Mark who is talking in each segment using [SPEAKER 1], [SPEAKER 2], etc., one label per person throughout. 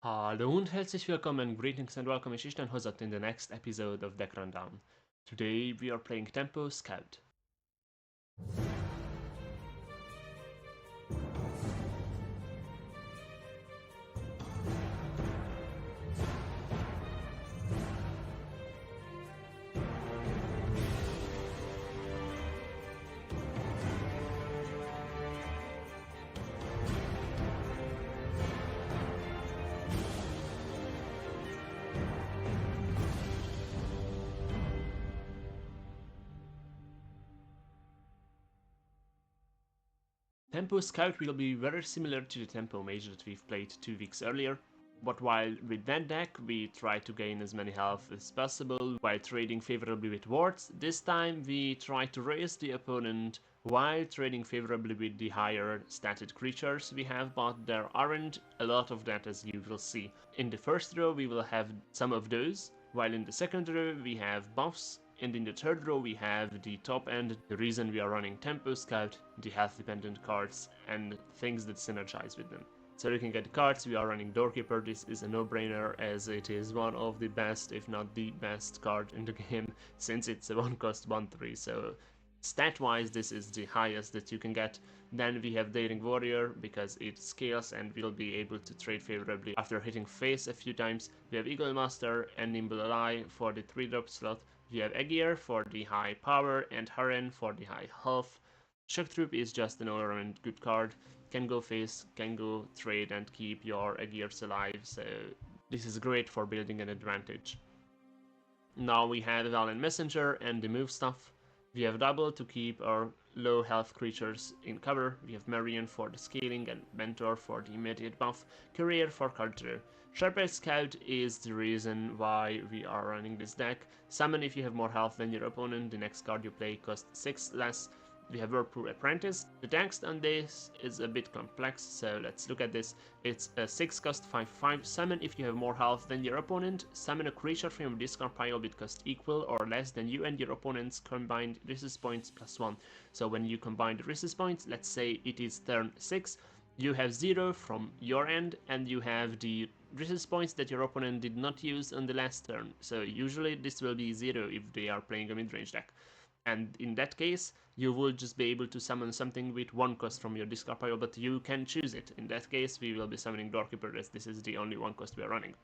[SPEAKER 1] Hallo und herzlich willkommen, greetings and welcome, ich bin Hozat in the next episode of Deck Rundown. Today we are playing Tempo Scout. Tempo Scout will be very similar to the Tempo Mage that we've played 2 weeks earlier, but while with that deck we try to gain as many health as possible while trading favorably with wards, this time we try to raise the opponent while trading favorably with the higher statted creatures we have, but there aren't a lot of that as you will see. In the first row we will have some of those, while in the second row we have buffs, and in the third row we have the top end, the reason we are running Tempo Scout, the health dependent cards and things that synergize with them. So looking at the cards, we are running Doorkeeper. This is a no-brainer as it is one of the best, if not the best card in the game, since it's a 1-cost 1/3, so stat-wise this is the highest that you can get. Then we have Daring Warrior because it scales and will be able to trade favorably after hitting face a few times. We have Eagle Master and Nimble Ally for the 3-drop slot. We have Aegir for the high power and Haren for the high health. Shock Troop is just an all-around good card. Can go face, can go trade and keep your Aegirs alive, so this is great for building an advantage. Now we have Valiant Messenger and the move stuff. We have Double to keep our low health creatures in cover. We have Marion for the scaling and Mentor for the immediate buff. Career for card draw. Sharp Scout is the reason why we are running this deck. Summon if you have more health than your opponent. The next card you play costs 6 less. We have Whirlpool Apprentice. The text on this is a bit complex, so let's look at this. It's a 6-cost 5/5. Summon if you have more health than your opponent. Summon a creature from your discard pile with cost equal or less than you and your opponent's combined resist points +1. So when you combine the resist points, let's say it is turn 6, you have 0 from your end and you have the resist points that your opponent did not use on the last turn. So usually this will be 0 if they are playing a mid-range deck. And in that case, you will just be able to summon something with 1 cost from your discard pile, but you can choose it. In that case, we will be summoning Doorkeeper as this is the only 1 cost we are running.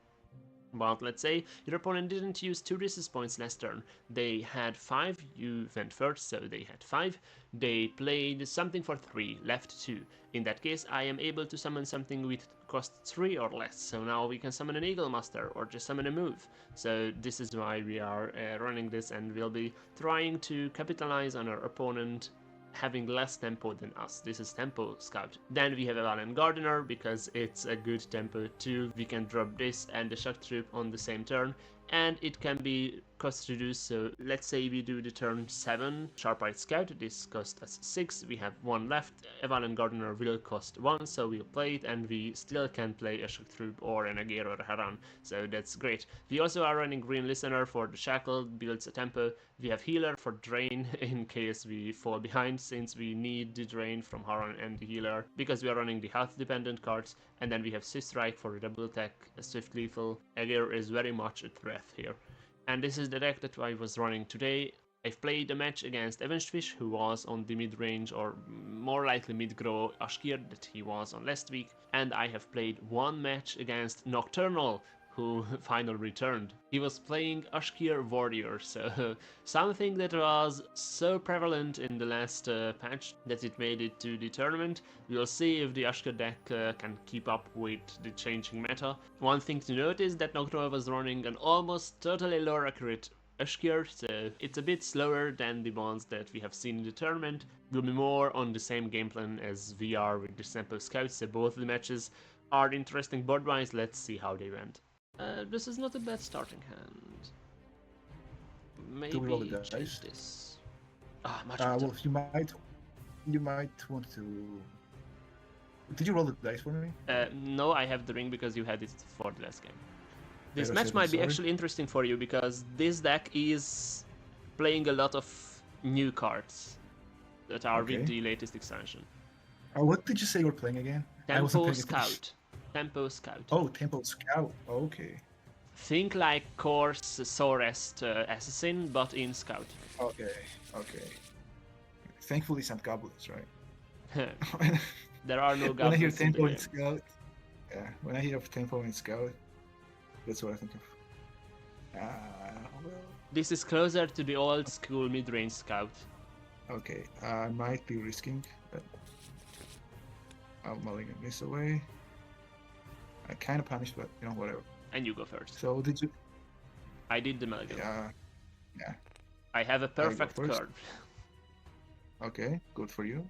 [SPEAKER 1] But let's say your opponent didn't use 2 resist points last turn. They had 5, you went first, so they had 5. They played something for 3, left 2. In that case, I am able to summon something with cost 3 or less. So now we can summon an Eagle Master or just summon a move. So this is why we are running this, and we'll be trying to capitalize on our opponent having less tempo than us. This is Tempo Scout. Then we have a Valiant Gardener because it's a good tempo too. We can drop this and the Shock Troop on the same turn, and it can be cost reduced. So let's say we do the turn 7 Sharp-Eyed Scout. This costs us 6. We have 1 left. A Valiant Gardener will cost 1, so we'll play it, and we still can play a Shock Troop or an Aegir or a Haran. So that's great. We also are running Green Listener for the Shackle, builds a tempo. We have Healer for Drain in case we fall behind, since we need the Drain from Haran and the Healer because we are running the health dependent cards. And then we have Swift Strike for the double attack, a Swift Lethal. Aegir is very much a threat here. And this is the deck that I was running today. I've played a match against Avenged Fish, who was on the mid-range or more likely mid-grow Ashkir that he was on last week, and I have played one match against Nocturnal, who finally returned. He was playing Ashkir Warrior, so something that was so prevalent in the last patch that it made it to the tournament. We'll see if the Ashkir deck can keep up with the changing meta. One thing to note is that Nocturnal was running an almost totally lore accurate Ashkir, so it's a bit slower than the ones that we have seen in the tournament. We'll be more on the same game plan as we are with the Tempo Scouts, so both the matches are interesting board-wise. Let's see how they went. This is not a bad starting hand. Maybe
[SPEAKER 2] roll the
[SPEAKER 1] change
[SPEAKER 2] dice?
[SPEAKER 1] this. Much better.
[SPEAKER 2] Well, you might want to. Did you roll the dice for me?
[SPEAKER 1] No, I have the ring because you had it for the last game. This
[SPEAKER 2] Better
[SPEAKER 1] match
[SPEAKER 2] safe
[SPEAKER 1] might
[SPEAKER 2] than
[SPEAKER 1] be
[SPEAKER 2] sorry.
[SPEAKER 1] actually interesting for you because this deck is playing a lot of new cards that are
[SPEAKER 2] Okay.
[SPEAKER 1] with the latest expansion.
[SPEAKER 2] What did you say you were playing again? I wasn't
[SPEAKER 1] Tempo
[SPEAKER 2] paying attention.
[SPEAKER 1] Scout. Tempo Scout.
[SPEAKER 2] Oh, Temple Scout. Okay.
[SPEAKER 1] Think like Course Sorest Assassin, but in Scout.
[SPEAKER 2] Okay. Okay. Thankfully, some goblins, right?
[SPEAKER 1] There are no
[SPEAKER 2] When I hear
[SPEAKER 1] goblins in the
[SPEAKER 2] Tempo and
[SPEAKER 1] game.
[SPEAKER 2] Scout, yeah. When I hear of Tempo and Scout, that's what I think of. Well,
[SPEAKER 1] This is closer to the old school mid-range Scout.
[SPEAKER 2] okay. I might be risking, but I'll mulligan this away. I kind of punished, but whatever.
[SPEAKER 1] And you go first.
[SPEAKER 2] So did you?
[SPEAKER 1] I did the mulligan.
[SPEAKER 2] Yeah.
[SPEAKER 1] I have a perfect
[SPEAKER 2] first.
[SPEAKER 1] card.
[SPEAKER 2] Okay, good for you.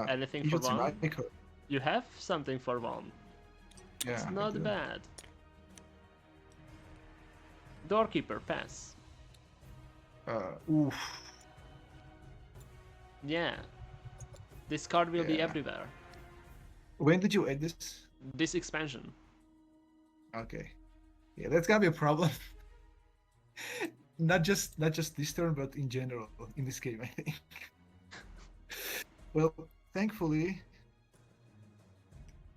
[SPEAKER 1] Anything
[SPEAKER 2] you
[SPEAKER 1] for
[SPEAKER 2] should see
[SPEAKER 1] one?
[SPEAKER 2] my card.
[SPEAKER 1] You have something for one.
[SPEAKER 2] Yeah,
[SPEAKER 1] It's
[SPEAKER 2] I
[SPEAKER 1] not
[SPEAKER 2] do.
[SPEAKER 1] bad. Doorkeeper, pass.
[SPEAKER 2] Oof.
[SPEAKER 1] Yeah. This card will be
[SPEAKER 2] Yeah.
[SPEAKER 1] everywhere.
[SPEAKER 2] When did you add this?
[SPEAKER 1] This expansion.
[SPEAKER 2] Okay. Yeah, that's gonna be a problem. not just this turn, but in general in this game, I think. Well, thankfully,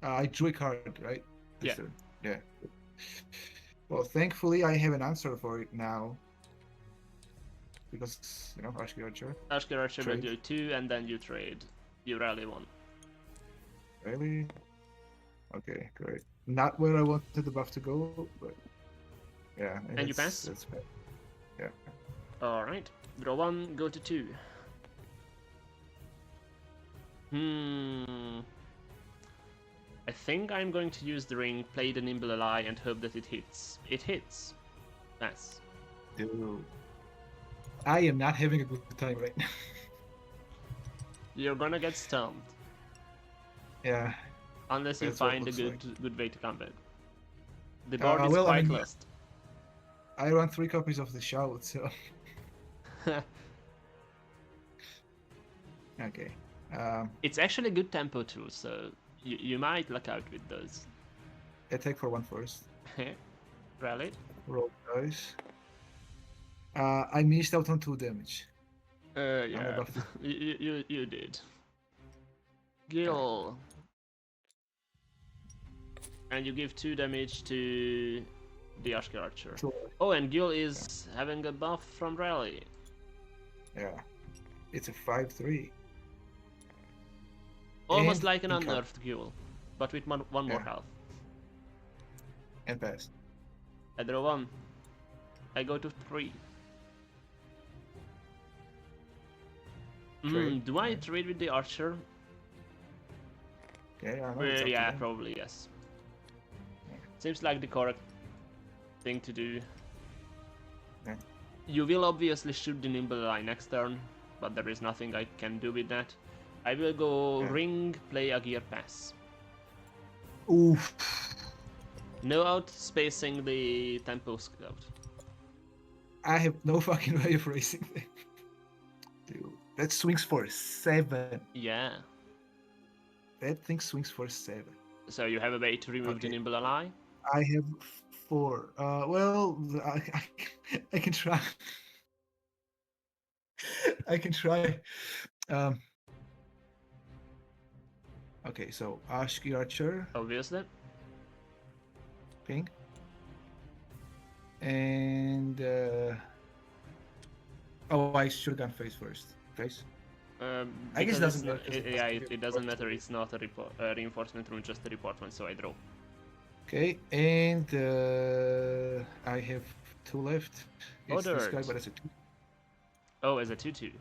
[SPEAKER 2] I drew a card, right? This turn. Yeah. Well, thankfully, I have an answer for it now. Because, Ashky Archer.
[SPEAKER 1] Ashker Archer will
[SPEAKER 2] Trade.
[SPEAKER 1] do 2 and then you trade. You rally 1.
[SPEAKER 2] Really? Okay, great. Not where I wanted the buff to go, but yeah.
[SPEAKER 1] And you pass?
[SPEAKER 2] That's bad. Yeah.
[SPEAKER 1] Alright. Draw 1, go to 2. I think I'm going to use the ring, play the Nimble Ally, and hope that it hits. It hits. Pass.
[SPEAKER 2] Dude. I am not having a good time right now.
[SPEAKER 1] You're gonna get stunned.
[SPEAKER 2] Yeah.
[SPEAKER 1] Unless you
[SPEAKER 2] That's what it
[SPEAKER 1] find a
[SPEAKER 2] looks
[SPEAKER 1] good way to combat. The board is
[SPEAKER 2] well, I
[SPEAKER 1] quite
[SPEAKER 2] mean,
[SPEAKER 1] lost.
[SPEAKER 2] I run 3 copies of the shout, so okay.
[SPEAKER 1] It's actually a good tempo tool, so you might luck out with those.
[SPEAKER 2] Attack for 1 first.
[SPEAKER 1] Rally.
[SPEAKER 2] Roll dice. I missed out on 2 damage.
[SPEAKER 1] Yeah. You did. Gil. And you give 2 damage to the Ashker Archer.
[SPEAKER 2] Sure.
[SPEAKER 1] Oh, and Gil is having a buff from Rally.
[SPEAKER 2] Yeah. It's a 5/3.
[SPEAKER 1] Almost
[SPEAKER 2] And
[SPEAKER 1] like an
[SPEAKER 2] income.
[SPEAKER 1] unnerved Gil, but with one more health.
[SPEAKER 2] And pass.
[SPEAKER 1] I draw 1. I go to 3. Do I trade with the Archer?
[SPEAKER 2] Okay, I know it's up to
[SPEAKER 1] Yeah,
[SPEAKER 2] them.
[SPEAKER 1] probably yes. Seems like the correct thing to do.
[SPEAKER 2] Yeah.
[SPEAKER 1] You will obviously shoot the Nimble Ally next turn, but there is nothing I can do with that. I will go ring, play a gear pass.
[SPEAKER 2] Oof.
[SPEAKER 1] No outspacing the Tempo Scout.
[SPEAKER 2] I have no fucking way of racing them. Dude, that swings for 7.
[SPEAKER 1] Yeah.
[SPEAKER 2] That thing swings for 7.
[SPEAKER 1] So you have a way to remove the Nimble Ally?
[SPEAKER 2] I have 4. Well, I can try. I can try. Okay, so Ashky Archer,
[SPEAKER 1] Obviously.
[SPEAKER 2] ping. And I should have gone face first. Face. I guess it doesn't matter.
[SPEAKER 1] It doesn't matter. It's not a reinforcement room, just a report one. So I draw.
[SPEAKER 2] Okay, and I have 2 left. It's this guy,
[SPEAKER 1] Ordered.
[SPEAKER 2] but it's a 2.
[SPEAKER 1] Oh, as a 2/2.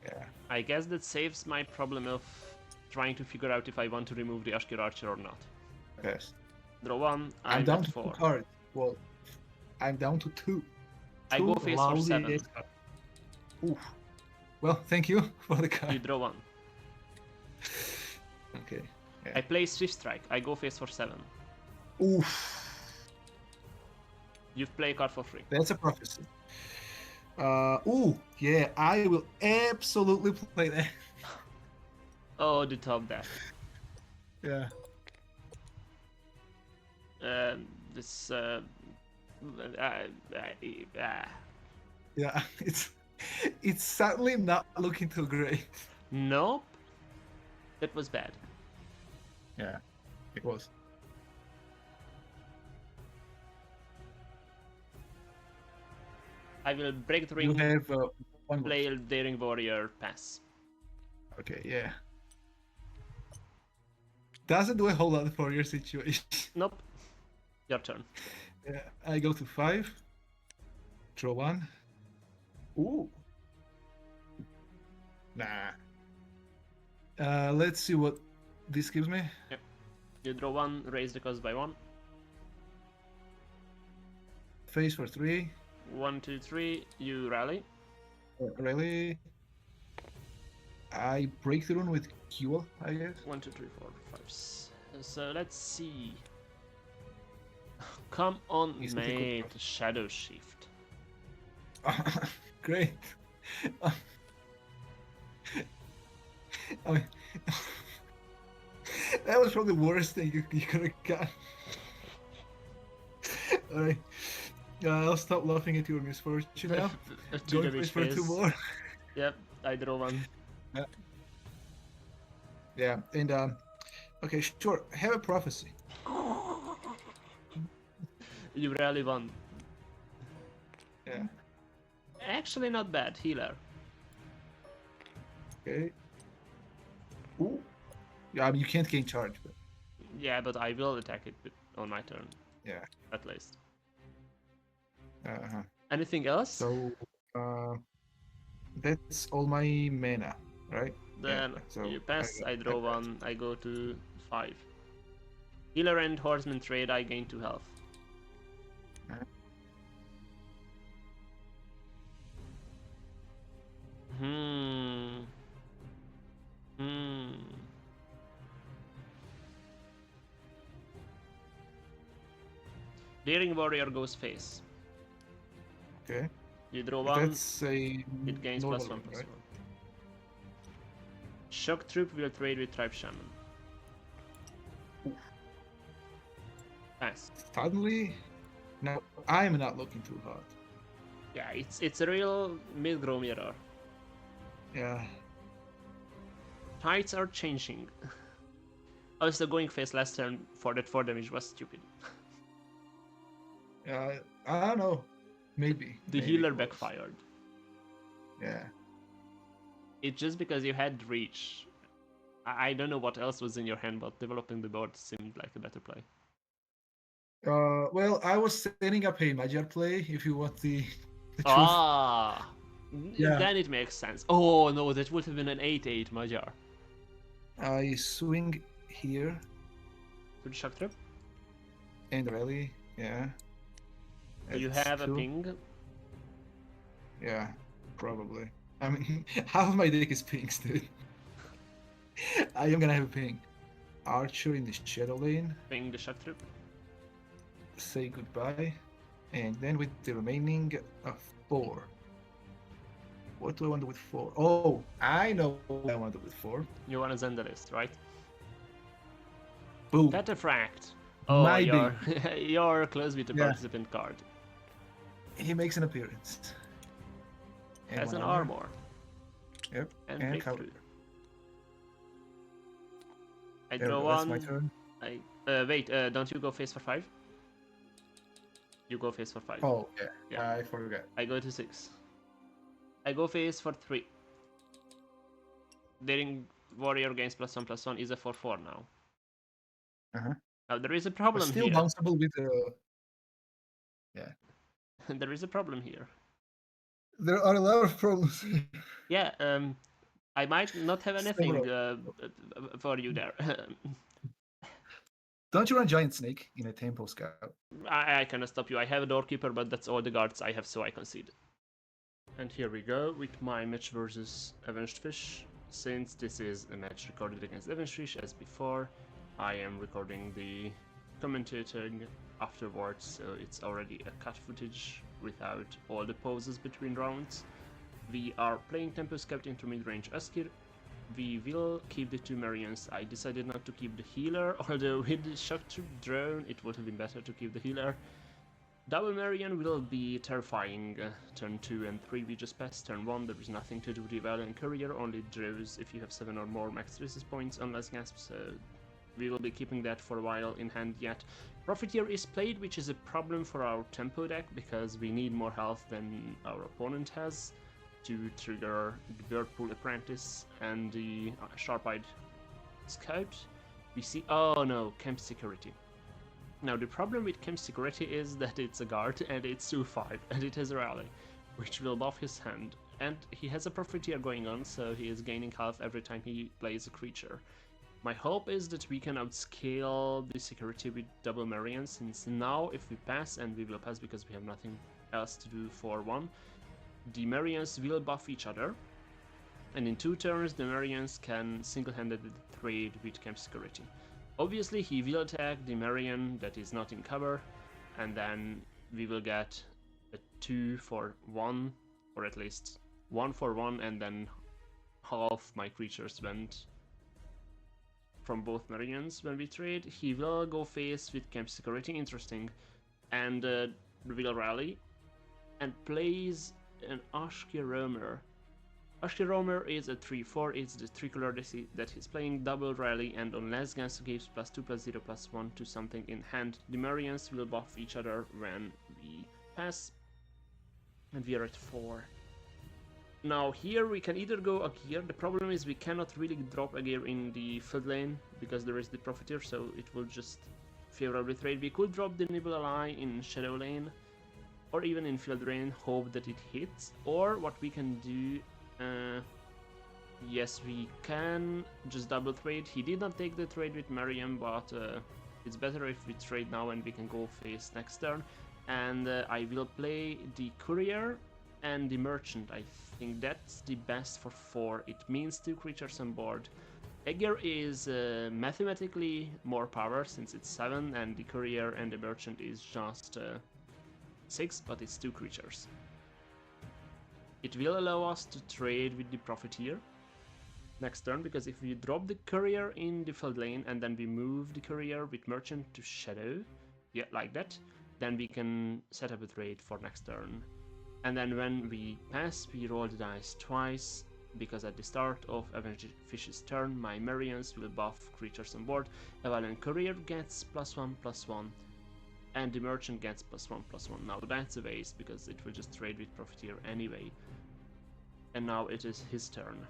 [SPEAKER 2] Yeah.
[SPEAKER 1] I guess that saves my problem of trying to figure out if I want to remove the Ashkir Archer or not.
[SPEAKER 2] Pass.
[SPEAKER 1] Draw 1.
[SPEAKER 2] I'm
[SPEAKER 1] I'm
[SPEAKER 2] down
[SPEAKER 1] at
[SPEAKER 2] to
[SPEAKER 1] 4.
[SPEAKER 2] 2 cards. Well, I'm down to 2.
[SPEAKER 1] I go face for 7.
[SPEAKER 2] Oof. Well, thank you for the
[SPEAKER 1] You
[SPEAKER 2] card.
[SPEAKER 1] draw 1.
[SPEAKER 2] Okay. Yeah.
[SPEAKER 1] I play Swift Strike. I go face for 7.
[SPEAKER 2] Oof.
[SPEAKER 1] You play a card for 3.
[SPEAKER 2] That's a prophecy. Yeah, I will absolutely play that.
[SPEAKER 1] Oh, the top deck.
[SPEAKER 2] Yeah.
[SPEAKER 1] This.
[SPEAKER 2] Yeah, it's sadly not looking too great.
[SPEAKER 1] Nope. That was bad.
[SPEAKER 2] Yeah. It was.
[SPEAKER 1] I will break the
[SPEAKER 2] You
[SPEAKER 1] ring,
[SPEAKER 2] have one
[SPEAKER 1] play
[SPEAKER 2] more.
[SPEAKER 1] a Daring Warrior, pass.
[SPEAKER 2] Okay, yeah. Doesn't do a whole lot for your situation.
[SPEAKER 1] Nope. Your turn.
[SPEAKER 2] Yeah, I go to 5. Draw 1. Ooh. Nah. Let's see what this gives me.
[SPEAKER 1] Yep. You draw 1, raise the cost by 1.
[SPEAKER 2] Face for 3.
[SPEAKER 1] 1, 2, 3, you rally.
[SPEAKER 2] Really? I break the rune with Q, I guess.
[SPEAKER 1] 1, 2, 3, 4, 5. So let's see. Come on,
[SPEAKER 2] Is it a good
[SPEAKER 1] mate.
[SPEAKER 2] process?
[SPEAKER 1] Shadow Shift.
[SPEAKER 2] Great. I mean, that was probably the worst thing you could have done. Alright. I'll stop laughing at your misfortune now.
[SPEAKER 1] 2
[SPEAKER 2] Going
[SPEAKER 1] damage
[SPEAKER 2] for 2
[SPEAKER 1] phase.
[SPEAKER 2] more.
[SPEAKER 1] Yep, I draw 1.
[SPEAKER 2] Yeah, and okay, sure. Have a prophecy.
[SPEAKER 1] You rally 1.
[SPEAKER 2] Yeah.
[SPEAKER 1] Actually, not bad. Healer.
[SPEAKER 2] Okay. Ooh. Yeah, I mean, you can't gain charge, but
[SPEAKER 1] Yeah, but I will attack it on my turn,
[SPEAKER 2] yeah.
[SPEAKER 1] at least.
[SPEAKER 2] Uh-huh.
[SPEAKER 1] Anything else?
[SPEAKER 2] So, that's all my mana, right?
[SPEAKER 1] Then
[SPEAKER 2] Yeah. So
[SPEAKER 1] you pass, I draw
[SPEAKER 2] got that.
[SPEAKER 1] 1, I go to 5. Healer and Horseman trade, I gain 2 health.
[SPEAKER 2] Uh-huh.
[SPEAKER 1] Hmm. Daring Warrior goes face.
[SPEAKER 2] Okay.
[SPEAKER 1] You draw
[SPEAKER 2] But
[SPEAKER 1] 1,
[SPEAKER 2] that's a
[SPEAKER 1] it gains
[SPEAKER 2] normal
[SPEAKER 1] +1/+1.
[SPEAKER 2] right?
[SPEAKER 1] Shock Troop will trade with Tribe Shaman. Pass.
[SPEAKER 2] Suddenly, now I'm not looking too hot.
[SPEAKER 1] Yeah, it's a real mid-grow mirror.
[SPEAKER 2] Yeah.
[SPEAKER 1] Tides are changing. Also, going face last turn for that 4 damage was stupid.
[SPEAKER 2] I don't know. Maybe.
[SPEAKER 1] The
[SPEAKER 2] Maybe
[SPEAKER 1] healer
[SPEAKER 2] it was.
[SPEAKER 1] backfired.
[SPEAKER 2] Yeah.
[SPEAKER 1] It's just because you had reach. I don't know what else was in your hand, but developing the board seemed like a better play.
[SPEAKER 2] Well, I was setting up a Magyar play. If you want the truth.
[SPEAKER 1] Ah,
[SPEAKER 2] Yeah.
[SPEAKER 1] then it makes sense. Oh no, that would have been an 8/8 Magyar.
[SPEAKER 2] I swing here
[SPEAKER 1] To the shock trip.
[SPEAKER 2] and rally. Yeah.
[SPEAKER 1] You
[SPEAKER 2] That's
[SPEAKER 1] have a
[SPEAKER 2] 2.
[SPEAKER 1] ping.
[SPEAKER 2] Yeah, probably. I mean, half of my deck is pinks, dude. I am gonna have a ping. Archer in the shadow lane.
[SPEAKER 1] Ping the shock trip.
[SPEAKER 2] Say goodbye. And then with the remaining 4. What do I want to do with 4? Oh, I know what I want to do with 4.
[SPEAKER 1] You want to Zenderist, right?
[SPEAKER 2] Boom.
[SPEAKER 1] Cataphract. Oh,
[SPEAKER 2] My
[SPEAKER 1] you're close with the
[SPEAKER 2] Yeah.
[SPEAKER 1] participant card.
[SPEAKER 2] He makes an appearance. And
[SPEAKER 1] Has
[SPEAKER 2] one
[SPEAKER 1] an armor.
[SPEAKER 2] Yep.
[SPEAKER 1] And
[SPEAKER 2] And
[SPEAKER 1] breakthrough.
[SPEAKER 2] cover.
[SPEAKER 1] I
[SPEAKER 2] There we
[SPEAKER 1] draw
[SPEAKER 2] go, that's
[SPEAKER 1] 1.
[SPEAKER 2] my turn.
[SPEAKER 1] Wait, don't you go face for 5? You go face for 5.
[SPEAKER 2] Oh, yeah.
[SPEAKER 1] Yeah.
[SPEAKER 2] I forgot.
[SPEAKER 1] I go to 6. I go face for 3. Daring Warrior gains +1/+1 is a 4/4 now.
[SPEAKER 2] Uh-huh.
[SPEAKER 1] Now there is a
[SPEAKER 2] But
[SPEAKER 1] problem
[SPEAKER 2] still
[SPEAKER 1] here.
[SPEAKER 2] bounceable with the... Yeah.
[SPEAKER 1] There is a problem here.
[SPEAKER 2] There are a lot of problems.
[SPEAKER 1] Yeah, I might not have anything for you there.
[SPEAKER 2] Don't you run Giant Snake in a Tempo Scout?
[SPEAKER 1] I cannot stop you. I have a Doorkeeper, but that's all the guards I have, so I concede. And here we go with my match versus Avenged Fish. Since this is a match recorded against Avenged Fish as before, I am recording the commentating afterwards, so it's already a cut footage without all the pauses between rounds. We are playing Tempo Scout into mid-range Askir. We will keep the 2 Marians. I decided not to keep the healer, although with the Shock Troop drone it would have been better to keep the healer. Double Marian will be terrifying. Turn 2 and 3 we just passed. Turn 1 there is nothing to do with Rival and Courier, only draws if you have 7 or more max resist points unless gasp, so we will be keeping that for a while in hand yet. Profiteer is played, which is a problem for our tempo deck because we need more health than our opponent has to trigger the Whirlpool Apprentice and the Sharp-Eyed Scout. We see, oh no, Camp Security. Now the problem with Camp Security is that it's a guard and it's 2-5 and it has a rally, which will buff his hand. And he has a Profiteer going on, so he is gaining health every time he plays a creature. My hope is that we can outscale the security with double Marian, since now if we pass, and we will pass because we have nothing else to do for 1, the Marians will buff each other, and in 2 turns the Marians can single-handedly trade with Camp Security. Obviously he will attack the Marian that is not in cover, and then we will get a 2 for 1, or at least 1 for 1, and then half my creatures went from both Marians when we trade. He will go face with Camp Security, interesting, and will rally, and plays an Ashki Roamer. Ashki Roamer is a 3-4, it's the 3-color that he's playing, double rally, and unless Gansu gives +2/+0/+1 to something in hand, the Marians will buff each other when we pass, and we are at 4. Now here we can either go Agir. The problem is we cannot really drop Agir in the field lane because there is the Profiteer, so it will just favorably trade. We could drop the Nibble Ally in Shadow lane or even in field lane, hope that it hits. Or what we can do, yes, we can just double trade. He did not take the trade with Mariam, but it's better if we trade now and we can go face next turn. And I will play the Courier and the Merchant. I think that's the best for 4. It means 2 creatures on board. Egger is mathematically more power since it's 7, and the Courier and the Merchant is just 6, but it's 2 creatures. It will allow us to trade with the Profiteer next turn, because if we drop the Courier in the field lane and then we move the Courier with Merchant to Shadow, yeah, like that, then we can set up a trade for next turn. And then when we pass, we roll the dice twice, because at the start of Avenged Fish's turn, my Marians will buff creatures on board, while the Courier gets +1/+1, and the Merchant gets +1/+1. Now that's a waste, because it will just trade with Profiteer anyway. And now it is his turn.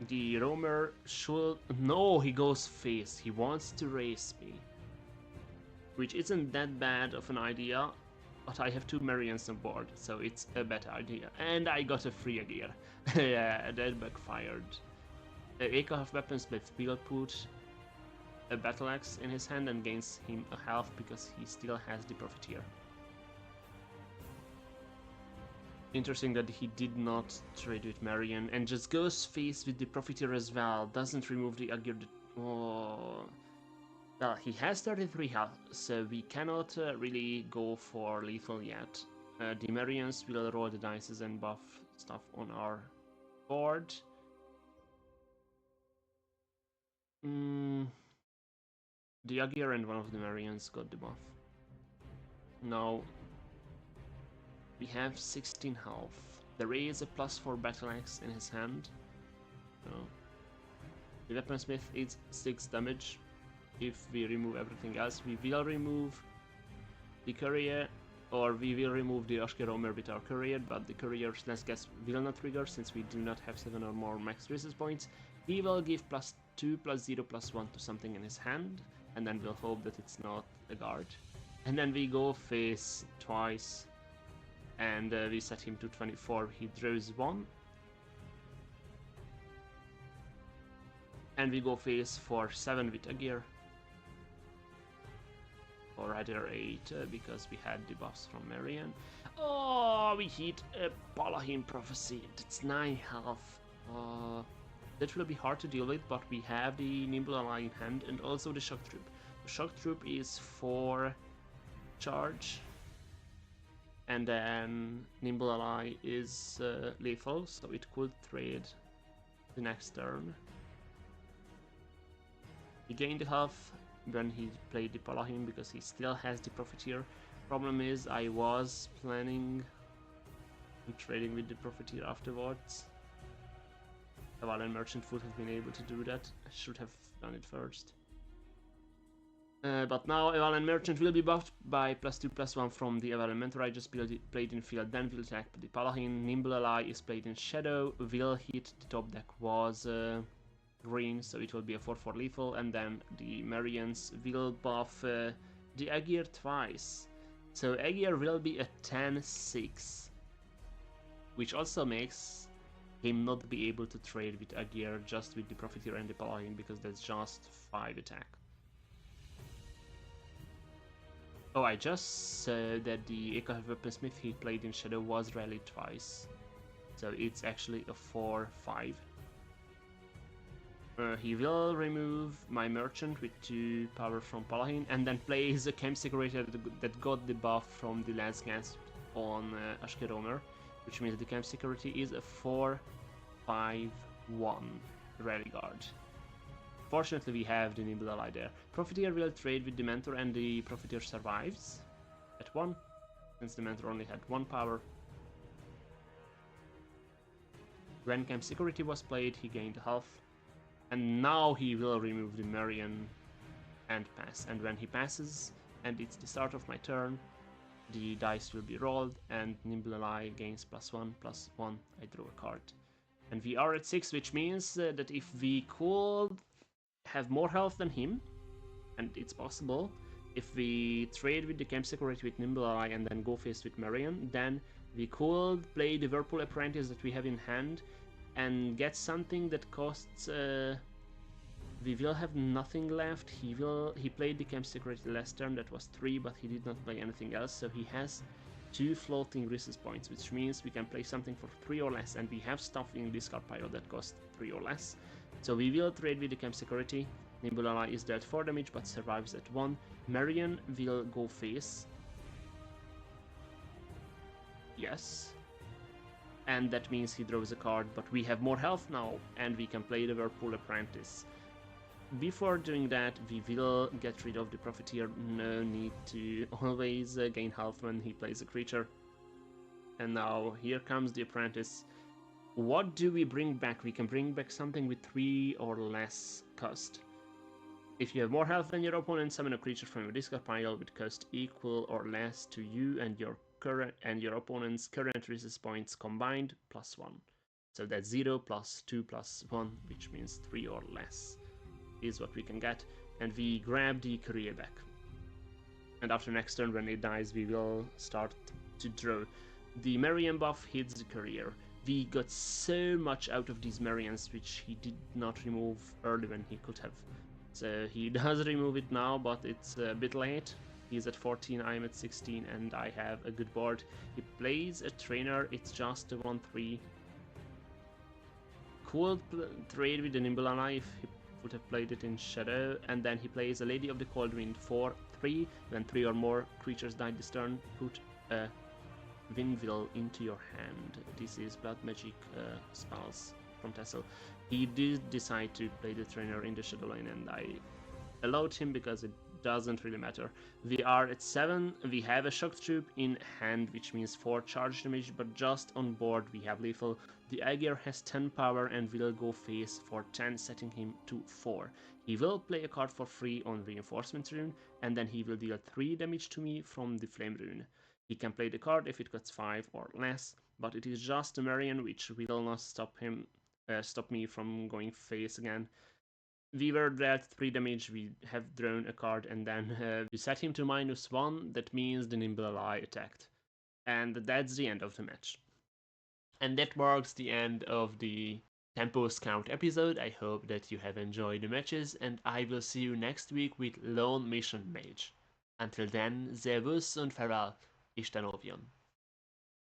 [SPEAKER 1] The Roamer should... No, he goes face. He wants to race me. Which isn't that bad of an idea, but I have 2 Marians on board, so it's a bad idea. And I got a free gear. Yeah, that backfired. Eka of Weaponsmith will put a Battle Axe in his hand and gains him a health because he still has the Profiteer. Interesting that he did not trade with Marian and just goes face with the Profiteer as well. Doesn't remove the Agir. Oh. Well, he has 33 health, so we cannot really go for lethal yet. The Marians will roll the dice and buff stuff on our board. The Agir and one of the Marians got the buff. Now, we have 16 health. There is a +4 Battle Axe in his hand. So, the Weaponsmith is 6 damage. If we remove everything else, we will remove the Courier, or we will remove the Ashke Roamer with our Courier, but the Courier's last guess will not trigger since we do not have 7 or more max resist points. He will give +2/+0/+1 to something in his hand, and then we'll hope that it's not a guard. And then we go face twice, and we set him to 24. He draws 1. And we go face for 7 with Agir. Or rather 8, because we had the buffs from Marian. Oh, we hit a Palahim Prophecy. That's 9 health. That will be hard to deal with, but we have the Nimble Ally in hand and also the Shock Troop. The Shock Troop is 4 charge. And then Nimble Ally is lethal, so it could trade the next turn. He gained the health when he played the Palahim because he still has the Profiteer. Problem is, I was planning on trading with the Profiteer afterwards. While a Merchant would have been able to do that, I should have done it first. But now Eval Merchant will be buffed by +2/+1 from the Eval Mentor I just played in field, then will attack the Paladin. Nimble Ally is played in Shadow, will hit, the top deck was green, so it will be a 4/4 lethal, and then the Marians will buff the Aegir twice. So Aegir will be a 10/6, which also makes him not be able to trade with Aegir just with the Profiteer and the Paladin, because that's just 5 attack. Oh, I just said that the Echo Weaponsmith he played in Shadow was rallied twice. So it's actually a 4/5. He will remove my Merchant with 2 power from Paladin, and then plays a Camp Security that got the buff from the Lance Gasp on Ashkeromer, which means the Camp Security is a 4/5/1 Rally Guard. Fortunately, we have the Nimble Ally there. Profiteer will trade with the Mentor, and the Profiteer survives at 1, since the Mentor only had 1 power. When Camp Security was played, he gained health, and now he will remove the Marian and pass. And when he passes, and it's the start of my turn, the dice will be rolled, and Nimble Ally gains +1/+1. I draw a card. And we are at 6, which means that if we could have more health than him, and it's possible, if we trade with the Camp Security with Nimble Ally and then go face with Marian, then we could play the Whirlpool Apprentice that we have in hand and get something that costs we will have nothing left. He played the Camp Security last turn, that was 3, but he did not play anything else, so he has 2 floating resist points, which means we can play something for 3 or less, and we have stuff in discard pile that costs 3 or less. So we will trade with the Camp Security. Nimble Ally is dealt 4 damage but survives at 1. Marian will go face. Yes. And that means he draws a card, but we have more health now, and we can play the Whirlpool Apprentice. Before doing that, we will get rid of the Profiteer. No need to always gain health when he plays a creature. And now here comes the Apprentice. What do we bring back? We can bring back something with 3 or less cost. If you have more health than your opponent, summon a creature from your discard pile with cost equal or less to you and your opponent's current resist points combined +1. So that's 0 + 2 + 1, which means 3 or less is what we can get. And we grab the Courier back. And after next turn, when it dies, we will start to draw. The Marian buff hits the Courier. We got so much out of these Marians, which he did not remove early when he could have. So he does remove it now, but it's a bit late. He's at 14, I'm at 16, and I have a good board. He plays a Trainer, it's just a 1/3. Could trade with the Nimble Ally if he would have played it in Shadow, and then he plays a Lady of the Cold Wind 4/3. When 3 or more creatures die this turn, put a Windwheel into your hand. This is Blood Magic spells from Tassel. He did decide to play the Trainer in the Shadow lane, and I allowed him because it doesn't really matter. We are at 7, we have a Shock Troop in hand, which means 4 charge damage, but just on board we have lethal. The Aegir has 10 power and will go face for 10, setting him to 4. He will play a card for free on Reinforcement Rune, and then he will deal 3 damage to me from the Flame Rune. He can play the card if it costs 5 or less, but it is just a Marian, which will not stop me from going face again. We were dealt 3 damage, we have drawn a card, and then we set him to -1, that means the Nimble Ally attacked. And that's the end of the match. And that marks the end of the Tempo Scout episode. I hope that you have enjoyed the matches, and I will see you next week with Lone Mission Mage. Until then, servus und farewell, Isten óvjon!